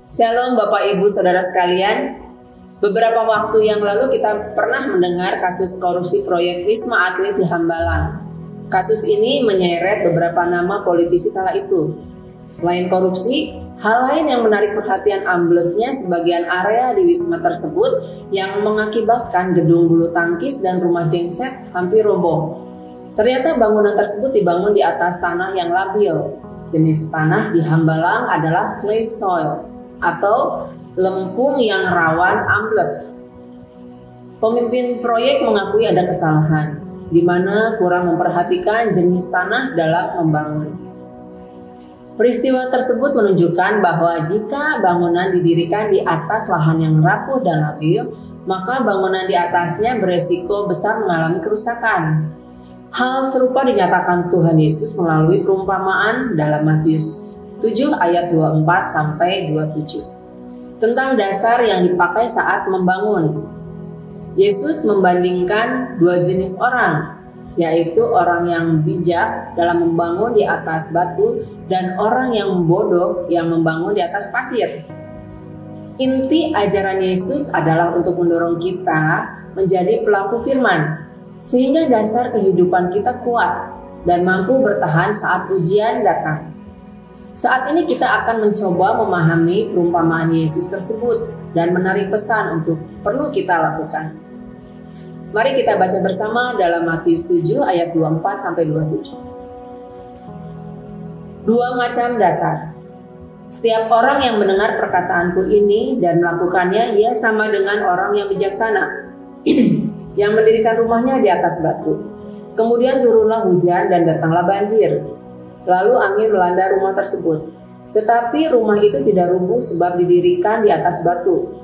Shalom Bapak Ibu Saudara sekalian. Beberapa waktu yang lalu kita pernah mendengar kasus korupsi proyek Wisma Atlet di Hambalang. Kasus ini menyeret beberapa nama politisi kala itu. Selain korupsi, hal lain yang menarik perhatian amblesnya sebagian area di Wisma tersebut yang mengakibatkan gedung bulu tangkis dan rumah genset hampir roboh. Ternyata bangunan tersebut dibangun di atas tanah yang labil. Jenis tanah di Hambalang adalah clay soil atau lempung yang rawan ambles. Pemimpin proyek mengakui ada kesalahan, di mana kurang memperhatikan jenis tanah dalam membangun. Peristiwa tersebut menunjukkan bahwa jika bangunan didirikan di atas lahan yang rapuh dan labil, maka bangunan di atasnya beresiko besar mengalami kerusakan. Hal serupa dinyatakan Tuhan Yesus melalui perumpamaan dalam Matius 7 ayat 24-27 tentang dasar yang dipakai saat membangun. Yesus membandingkan dua jenis orang, yaitu orang yang bijak dalam membangun di atas batu dan orang yang bodoh yang membangun di atas pasir. Inti ajaran Yesus adalah untuk mendorong kita menjadi pelaku firman, sehingga dasar kehidupan kita kuat dan mampu bertahan saat ujian datang. Saat ini kita akan mencoba memahami perumpamaan Yesus tersebut dan menarik pesan untuk perlu kita lakukan. Mari kita baca bersama dalam Matius 7 ayat 24-27. Dua macam dasar. Setiap orang yang mendengar perkataanku ini dan melakukannya, ia sama dengan orang yang bijaksana yang mendirikan rumahnya di atas batu. Kemudian turunlah hujan dan datanglah banjir. Lalu angin melanda rumah tersebut. Tetapi rumah itu tidak rubuh sebab didirikan di atas batu.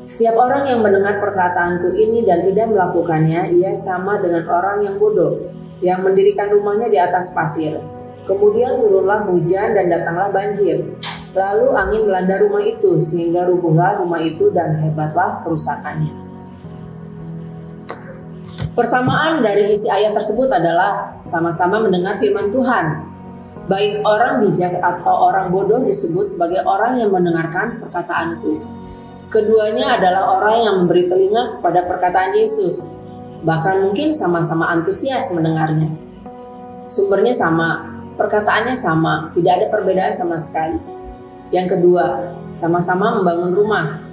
Setiap orang yang mendengar perkataanku ini dan tidak melakukannya, ia sama dengan orang yang bodoh, yang mendirikan rumahnya di atas pasir. Kemudian turunlah hujan dan datanglah banjir. Lalu angin melanda rumah itu, sehingga rubuhlah rumah itu dan hebatlah kerusakannya. Persamaan dari isi ayat tersebut adalah sama-sama mendengar firman Tuhan. Baik orang bijak atau orang bodoh disebut sebagai orang yang mendengarkan perkataanku. Keduanya adalah orang yang memberi telinga kepada perkataan Yesus. Bahkan mungkin sama-sama antusias mendengarnya. Sumbernya sama, perkataannya sama, tidak ada perbedaan sama sekali. Yang kedua, sama-sama membangun rumah.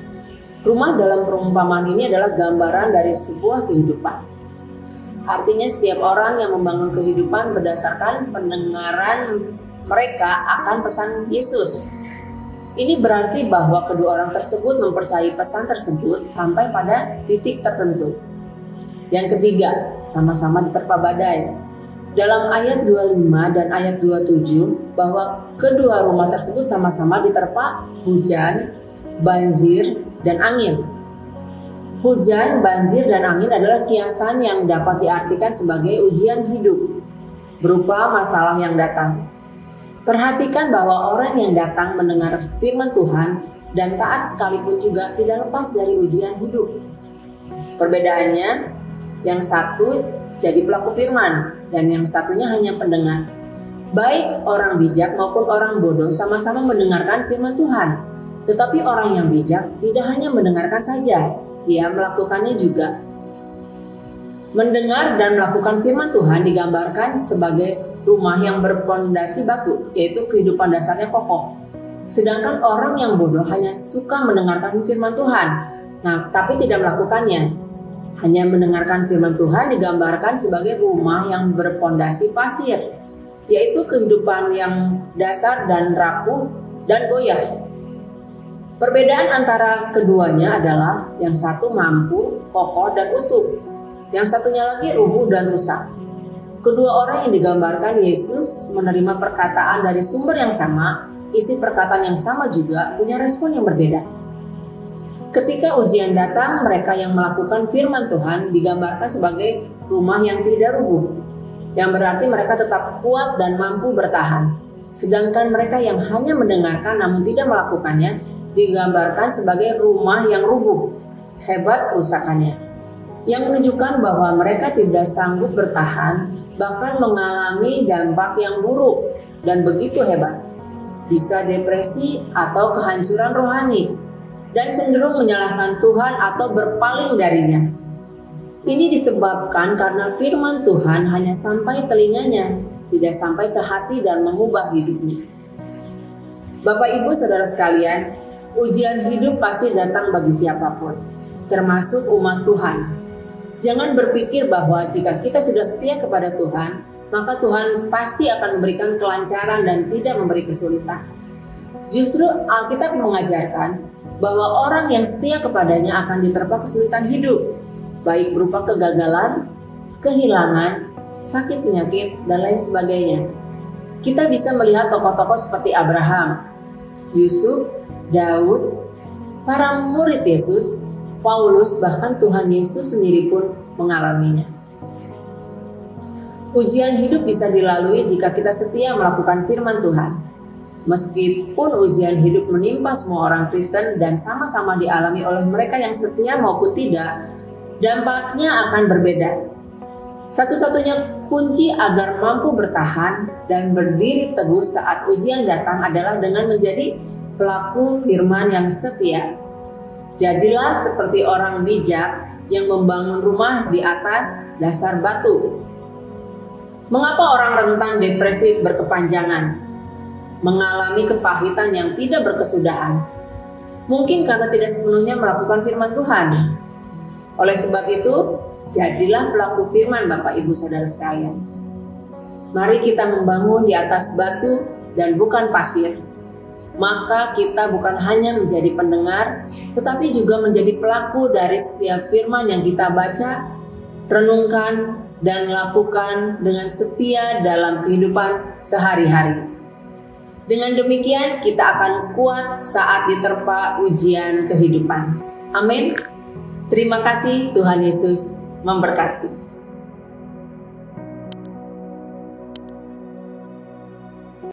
Rumah dalam perumpamaan ini adalah gambaran dari sebuah kehidupan. Artinya setiap orang yang membangun kehidupan berdasarkan pendengaran mereka akan pesan Yesus. Ini berarti bahwa kedua orang tersebut mempercayai pesan tersebut sampai pada titik tertentu. Yang ketiga, sama-sama diterpa badai. Dalam ayat 25 dan ayat 27 bahwa kedua rumah tersebut sama-sama diterpa hujan, banjir, dan angin. Hujan, banjir, dan angin adalah kiasan yang dapat diartikan sebagai ujian hidup berupa masalah yang datang. Perhatikan bahwa orang yang datang mendengar firman Tuhan dan taat sekalipun juga tidak lepas dari ujian hidup. Perbedaannya, yang satu jadi pelaku firman dan yang satunya hanya pendengar. Baik orang bijak maupun orang bodoh sama-sama mendengarkan firman Tuhan. Tetapi orang yang bijak tidak hanya mendengarkan saja, ia melakukannya juga. Mendengar dan melakukan firman Tuhan digambarkan sebagai rumah yang berpondasi batu, yaitu kehidupan dasarnya kokoh. Sedangkan orang yang bodoh hanya suka mendengarkan firman Tuhan, tapi tidak melakukannya. Hanya mendengarkan firman Tuhan digambarkan sebagai rumah yang berpondasi pasir, yaitu kehidupan yang dasar dan rapuh dan goyah. Perbedaan antara keduanya adalah yang satu mampu, kokoh, dan utuh. Yang satunya lagi rubuh dan rusak. Kedua orang yang digambarkan Yesus menerima perkataan dari sumber yang sama, isi perkataan yang sama juga punya respon yang berbeda. Ketika ujian datang, mereka yang melakukan firman Tuhan digambarkan sebagai rumah yang tidak rubuh, yang berarti mereka tetap kuat dan mampu bertahan. Sedangkan mereka yang hanya mendengarkan namun tidak melakukannya digambarkan sebagai rumah yang rubuh, hebat kerusakannya, yang menunjukkan bahwa mereka tidak sanggup bertahan, bahkan mengalami dampak yang buruk dan begitu hebat. bisa depresi atau kehancuran rohani, dan cenderung menyalahkan Tuhan atau berpaling darinya. Ini disebabkan karena firman Tuhan hanya sampai telinganya, tidak sampai ke hati dan mengubah hidupnya. Bapak Ibu Saudara sekalian, ujian hidup pasti datang bagi siapapun, termasuk umat Tuhan. Jangan berpikir bahwa jika kita sudah setia kepada Tuhan, maka Tuhan pasti akan memberikan kelancaran dan tidak memberi kesulitan. Justru Alkitab mengajarkan bahwa orang yang setia kepadanya akan diterpa kesulitan hidup, baik berupa kegagalan, kehilangan, sakit penyakit, dan lain sebagainya. Kita bisa melihat tokoh-tokoh seperti Abraham, Yusuf, Daud, para murid Yesus, Paulus, bahkan Tuhan Yesus sendiri pun mengalaminya. Ujian hidup bisa dilalui jika kita setia melakukan firman Tuhan. Meskipun ujian hidup menimpa semua orang Kristen dan sama-sama dialami oleh mereka yang setia maupun tidak, dampaknya akan berbeda. Satu-satunya kunci agar mampu bertahan dan berdiri teguh saat ujian datang adalah dengan menjadi pelaku firman yang setia. Jadilah seperti orang bijak yang membangun rumah di atas dasar batu. Mengapa orang rentan depresi berkepanjangan, mengalami kepahitan yang tidak berkesudahan? Mungkin karena tidak sepenuhnya melakukan firman Tuhan. Oleh sebab itu, jadilah pelaku firman Bapak Ibu Saudara sekalian. Mari kita membangun di atas batu dan bukan pasir. Maka kita bukan hanya menjadi pendengar, tetapi juga menjadi pelaku dari setiap firman yang kita baca, renungkan, dan lakukan dengan setia dalam kehidupan sehari-hari. Dengan demikian kita akan kuat saat diterpa ujian kehidupan. Amin. Terima kasih, Tuhan Yesus memberkati.